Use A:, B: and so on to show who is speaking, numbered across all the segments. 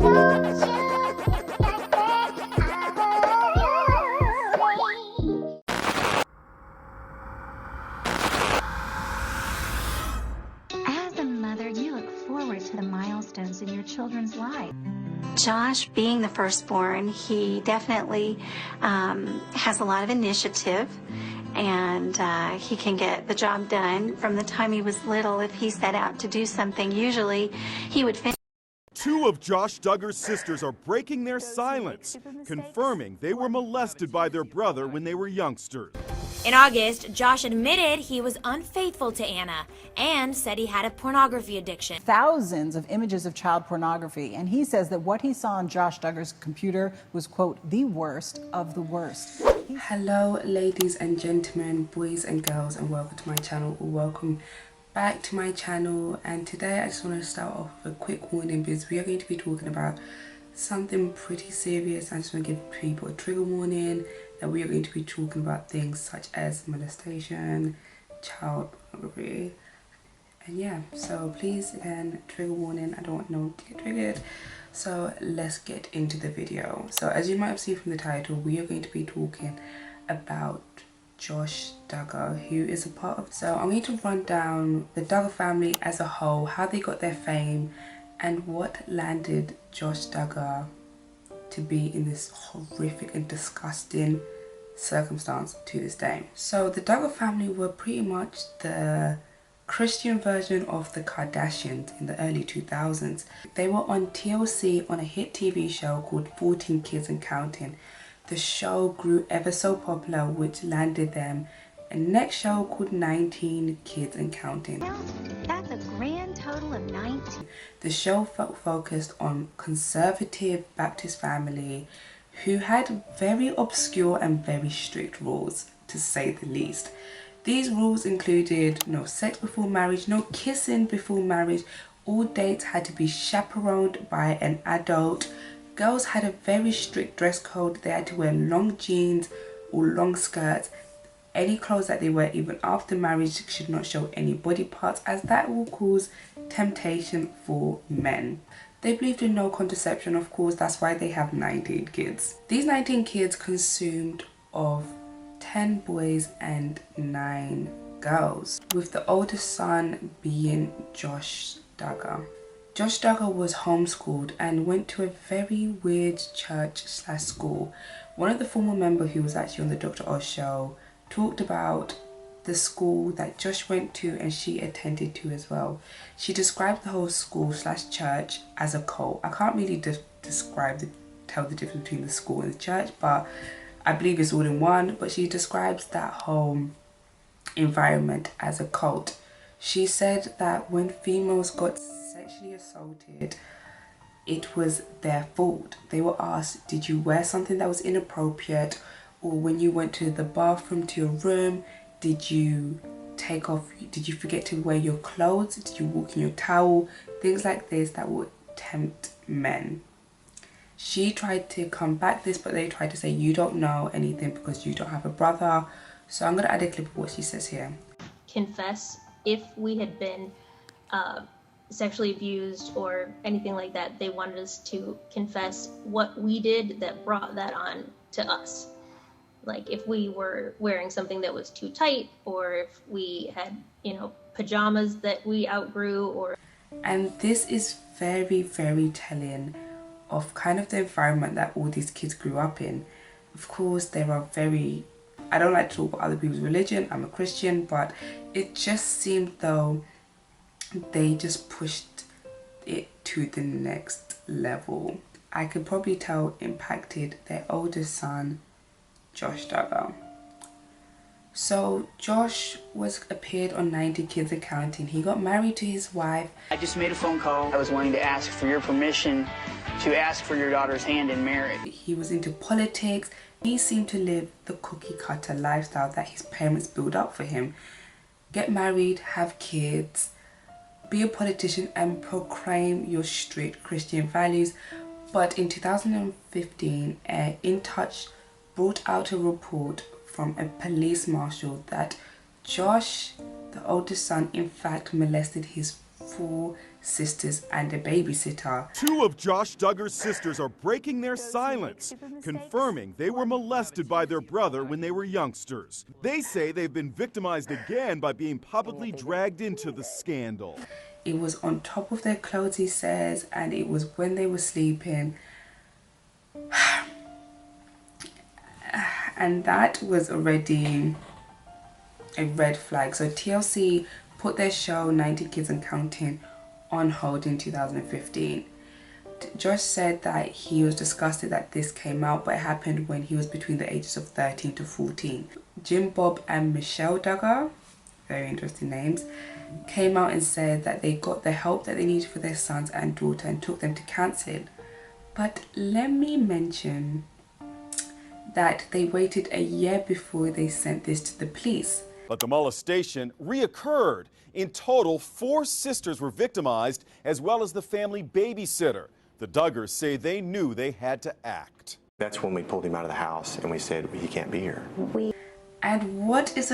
A: As a mother, you look forward to the milestones in your children's life.
B: Josh, being the firstborn, he definitely has a lot of initiative, and he can get the job done. From the time he was little, if he set out to do something, usually he would finish.
C: Two of Josh Duggar's sisters are breaking their silence, confirming they were molested by their brother when they were youngsters.
D: In August, Josh admitted he was unfaithful to Anna and said he had a pornography addiction.
E: Thousands of images of child pornography, and he says that what he saw on Josh Duggar's computer was, quote, the worst of the worst.
F: Hello ladies and gentlemen, boys and girls, and welcome to my channel, or welcome back to my channel. And today I just want to start off with a quick warning, because we are going to be talking about something pretty serious. I just want to give people a trigger warning that we are going to be talking about things such as molestation, child pornography, and yeah, so please, again, trigger warning, I don't want no one to get triggered. So let's get into the video. So as you might have seen from the title, we are going to be talking about Josh Duggar, who is a part of, so I'm going to run down the Duggar family as a whole, how they got their fame, and what landed Josh Duggar to be in this horrific and disgusting circumstance to this day. So the Duggar family were pretty much the Christian version of the Kardashians in the early 2000s. They were on TLC on a hit TV show called 14 Kids and Counting. The show grew ever so popular, which landed them a next show called 19 Kids and Counting.
A: That's a grand total of 19.
F: The show focused on conservative Baptist family who had very obscure and very strict rules, to say the least. These rules included no sex before marriage, no kissing before marriage, all dates had to be chaperoned by an adult. Girls had a very strict dress code. They had to wear long jeans or long skirts. Any clothes that they wear even after marriage should not show any body parts, as that will cause temptation for men. They believed in no contraception, of course, that's why they have 19 kids. These 19 kids consumed of 10 boys and 9 girls, with the oldest son being Josh Duggar. Josh Duggar was homeschooled and went to a very weird church/school. One of the former members who was actually on the Dr. Oz show talked about the school that Josh went to and she attended to as well. She described the whole school/church as a cult. I can't really tell the difference between the school and the church, but I believe it's all in one. But she describes that whole environment as a cult. She said that when females got sexually assaulted, it was their fault. They were asked, did you wear something that was inappropriate? Or when you went to the bathroom to your room, did you forget to wear your clothes? Did you walk in your towel? Things like this that would tempt men. She tried to combat this, but they tried to say you don't know anything because you don't have a brother. So I'm going to add a clip of what she says here.
G: Confess if we had been sexually abused or anything like that. They wanted us to confess what we did that brought that on to us. Like if we were wearing something that was too tight, or if we had, pajamas that we outgrew, or...
F: And this is very, very telling of kind of the environment that all these kids grew up in. Of course, there are I don't like to talk about other people's religion, I'm a Christian, but it just seemed though they just pushed it to the next level. I could probably tell impacted their oldest son, Josh Duggar. So Josh appeared on 90 Kids and Counting. He got married to his wife.
H: I just made a phone call. I was wanting to ask for your permission to ask for your daughter's hand in marriage.
F: He was into politics. He seemed to live the cookie cutter lifestyle that his parents built up for him. Get married, have kids, be a politician and proclaim your strict Christian values. But in 2015, In Touch brought out a report from a police marshal that Josh, the oldest son, in fact molested his 4 sisters and a babysitter.
C: 2 of Josh Duggar's sisters are breaking their silence, confirming they were molested by their brother when they were youngsters. They say they've been victimized again by being publicly dragged into the scandal.
F: It was on top of their clothes, he says, and it was when they were sleeping. And that was already a red flag. So TLC put their show 90 Kids and Counting on hold in 2015. Josh said that he was disgusted that this came out, but it happened when he was between the ages of 13 to 14. Jim Bob and Michelle Duggar, very interesting names, came out and said that they got the help that they needed for their sons and daughter and took them to counseling. But let me mention that they waited a year before they sent this to the police.
C: But the molestation reoccurred. In total, 4 sisters were victimized, as well as the family babysitter. The Duggars say they knew they had to act.
I: That's when we pulled him out of the house and we said, he can't be here.
F: And what is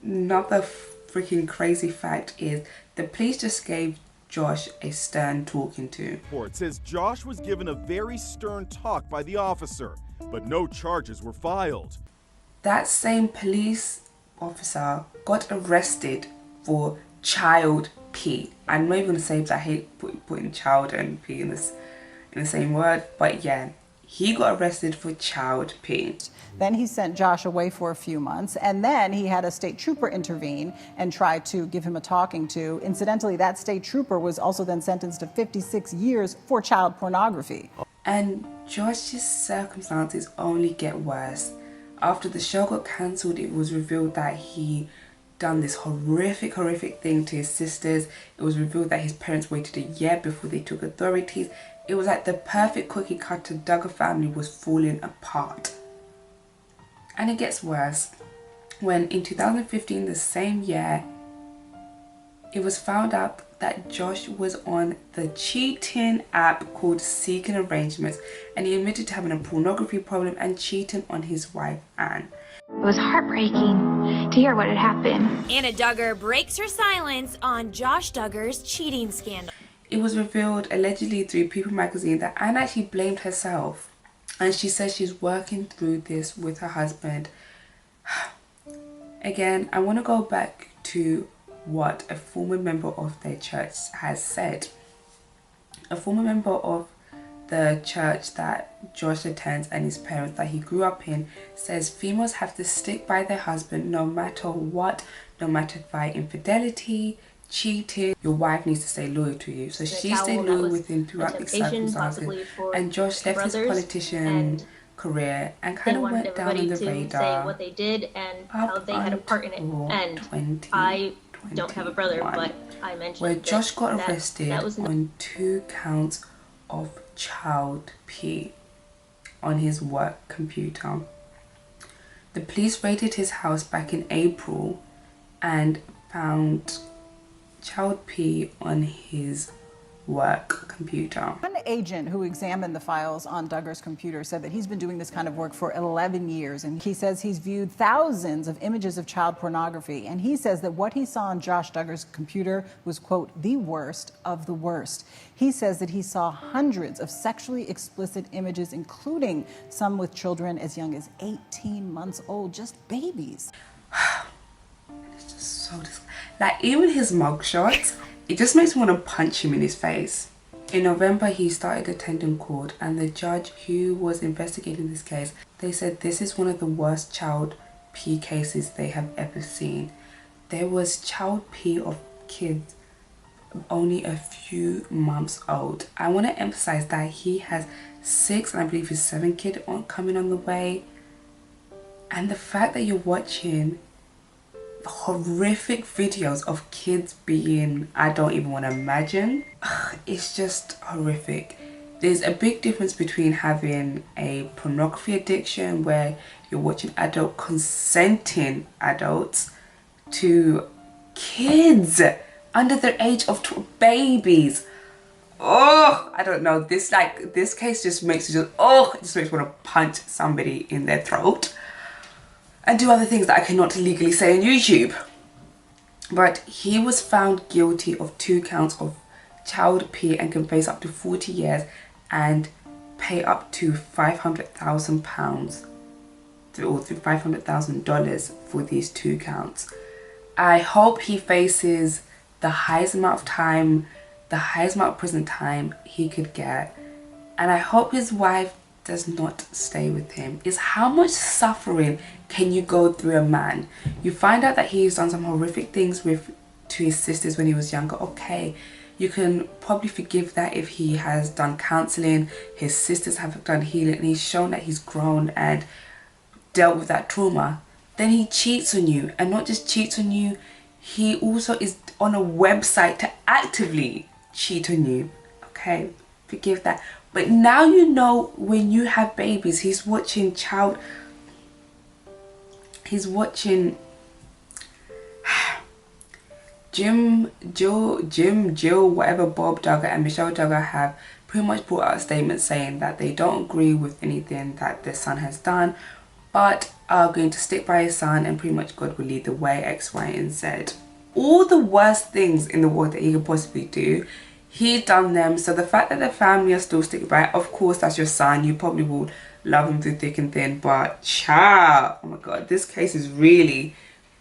F: another freaking crazy fact is the police just gave Josh a stern talking to.
C: It says Josh was given a very stern talk by the officer, but no charges were filed.
F: That same police officer got arrested for child P. I'm not even going to say, because I hate putting child and P in the same word, but yeah, he got arrested for child P.
E: Then he sent Josh away for a few months, and then he had a state trooper intervene and try to give him a talking to. Incidentally, that state trooper was also then sentenced to 56 years for child pornography.
F: And Josh's circumstances only get worse. After the show got cancelled, it was revealed that he done this horrific thing to his sisters. It was revealed that his parents waited a year before they took authorities. It was like the perfect cookie cutter Duggar family was falling apart. And it gets worse when in 2015, the same year, it was found out that Josh was on the cheating app called Seeking Arrangements, and he admitted to having a pornography problem and cheating on his wife, Anne.
J: It was heartbreaking to hear what had happened.
D: Anna Duggar breaks her silence on Josh Duggar's cheating scandal.
F: It was revealed allegedly through People magazine that Anne actually blamed herself, and she says she's working through this with her husband. Again, I want to go back to what a former member of their church has said. A former member of the church that Josh attends and his parents that he grew up in says females have to stick by their husband no matter what, no matter by infidelity, cheating. Your wife needs to stay loyal to you. So she stayed loyal with him throughout these circumstances, and Josh left his politician career and kind of went down on the radar.
G: Say what they did and how they had a part in it. And I don't have a brother, but I mentioned
F: where Josh got
G: that
F: arrested on 2 counts of child P on his work computer. The police raided his house back in April and found child P on his work computer.
E: One agent who examined the files on Duggar's computer said that he's been doing this kind of work for 11 years, and he says he's viewed thousands of images of child pornography, and he says that what he saw on Josh Duggar's computer was, quote, the worst of the worst. He says that he saw hundreds of sexually explicit images, including some with children as young as 18 months old, just babies.
F: It's just so disgusting. Like, even his mugshots, it just makes me want to punch him in his face. In November, he started attending court, and the judge who was investigating this case, they said this is one of the worst child P cases they have ever seen. There was child P of kids only a few months old. I want to emphasize that he has 6 and I believe he's 7 kids coming on the way. And the fact that you're watching horrific videos of kids being, I don't even want to imagine. It's just horrific. There's a big difference between having a pornography addiction where you're watching adult consenting adults to kids under the age of babies. Oh, I don't know. This case just makes you it just makes me want to punch somebody in their throat and do other things that I cannot legally say on YouTube. But he was found guilty of 2 counts of child P and can face up to 40 years and pay up to £500,000 or $500,000 for these 2 counts. I hope he faces the highest amount of time, the highest amount of prison time he could get, and I hope his wife does not stay with him. Is how much suffering can you go through a man? You find out that he's done some horrific things to his sisters when he was younger. Okay, you can probably forgive that if he has done counseling, his sisters have done healing, and he's shown that he's grown and dealt with that trauma. Then he cheats on you, and not just cheats on you, he also is on a website to actively cheat on you. Okay, forgive that. But now you know when you have babies, he's watching Jill, whatever Bob Duggar and Michelle Duggar have pretty much brought out a statement saying that they don't agree with anything that their son has done, but are going to stick by his son, and pretty much God will lead the way, X, Y, and Z. All the worst things in the world that he could possibly do, he's done them. So the fact that the family are still sticking by it, of course that's your son, you probably will love him through thick and thin, but child, oh my God, this case has really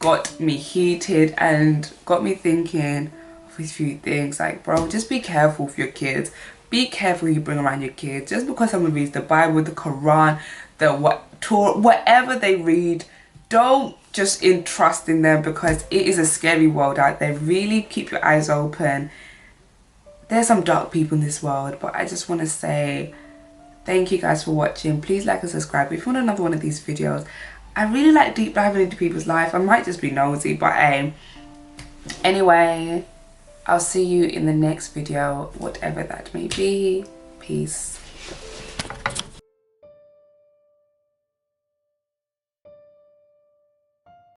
F: got me heated and got me thinking of a few things. Like, bro, just be careful with your kids. Be careful who you bring around your kids. Just because someone reads the Bible, the Quran, whatever they read, don't just entrust in them, because it is a scary world out there. Really keep your eyes open. There's some dark people in this world, but I just want to say thank you guys for watching. Please like and subscribe if you want another one of these videos. I really like deep diving into people's life. I might just be nosy, but anyway, I'll see you in the next video, whatever that may be. Peace.